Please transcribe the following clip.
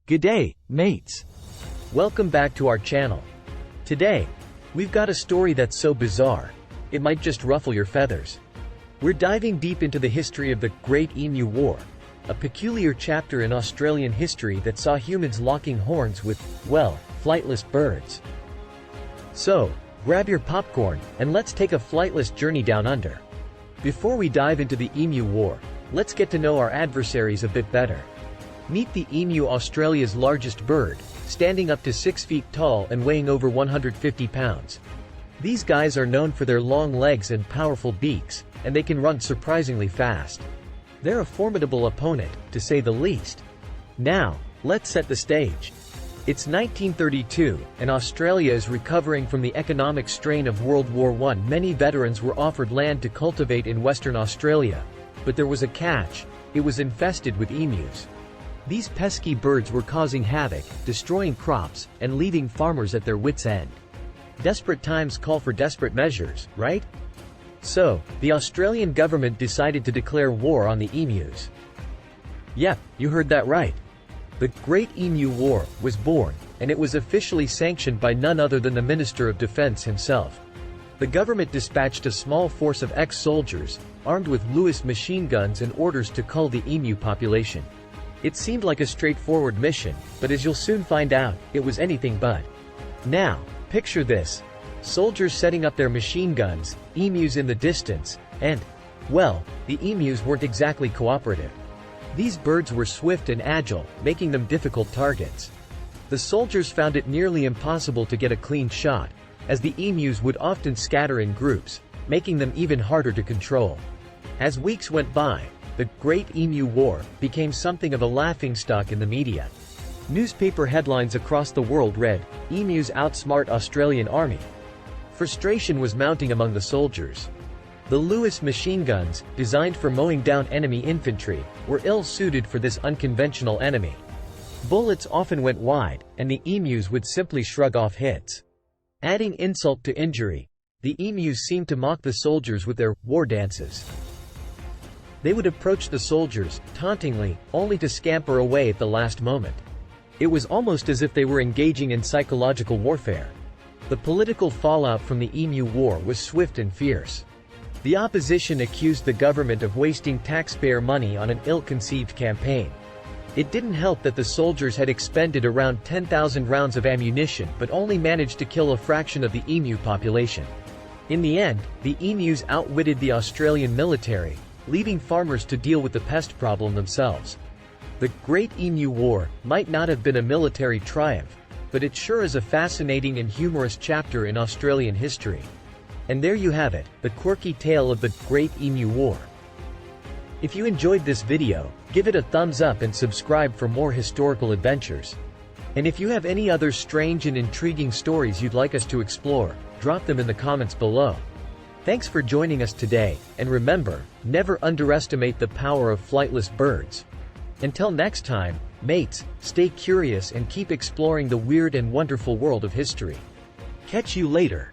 G'day, mates. Welcome back to our channel. Today, we've got a story that's so bizarre, it might just ruffle your feathers. We're diving deep into the history of the Great Emu War, a peculiar chapter in Australian history that saw humans locking horns with, well, flightless birds. So, grab your popcorn, and let's take a flightless journey down under. Before we dive into the Emu War, let's get to know our adversaries a bit better. Meet the emu, Australia's largest bird, standing up to 6 feet tall and weighing over 150 pounds. These guys are known for their long legs and powerful beaks, and they can run surprisingly fast. They're a formidable opponent, to say the least. Now, let's set the stage. It's 1932, and Australia is recovering from the economic strain of World War I. Many veterans were offered land to cultivate in Western Australia. But there was a catch: it was infested with emus. These pesky birds were causing havoc, destroying crops, and leaving farmers at their wits' end. Desperate times call for desperate measures, right? So, the Australian government decided to declare war on the emus. Yep, you heard that right. The Great Emu War was born, and it was officially sanctioned by none other than the Minister of Defence himself. The government dispatched a small force of ex-soldiers, armed with Lewis machine guns and orders to cull the emu population. It seemed like a straightforward mission, but as you'll soon find out, it was anything but. Now, picture this. Soldiers setting up their machine guns, emus in the distance, and, well, the emus weren't exactly cooperative. These birds were swift and agile, making them difficult targets. The soldiers found it nearly impossible to get a clean shot, as the emus would often scatter in groups, making them even harder to control. As weeks went by, the Great Emu War became something of a laughingstock in the media. Newspaper headlines across the world read, "Emus Outsmart Australian Army." Frustration was mounting among the soldiers. The Lewis machine guns, designed for mowing down enemy infantry, were ill-suited for this unconventional enemy. Bullets often went wide, and the emus would simply shrug off hits. Adding insult to injury, the emus seemed to mock the soldiers with their war dances. They would approach the soldiers, tauntingly, only to scamper away at the last moment. It was almost as if they were engaging in psychological warfare. The political fallout from the Emu War was swift and fierce. The opposition accused the government of wasting taxpayer money on an ill-conceived campaign. It didn't help that the soldiers had expended around 10,000 rounds of ammunition but only managed to kill a fraction of the emu population. In the end, the emus outwitted the Australian military, leaving farmers to deal with the pest problem themselves. The Great Emu War might not have been a military triumph, but it sure is a fascinating and humorous chapter in Australian history. And there you have it, the quirky tale of the Great Emu War. If you enjoyed this video, give it a thumbs up and subscribe for more historical adventures. And if you have any other strange and intriguing stories you'd like us to explore, drop them in the comments below. Thanks for joining us today, and remember, never underestimate the power of flightless birds. Until next time, mates, stay curious and keep exploring the weird and wonderful world of history. Catch you later.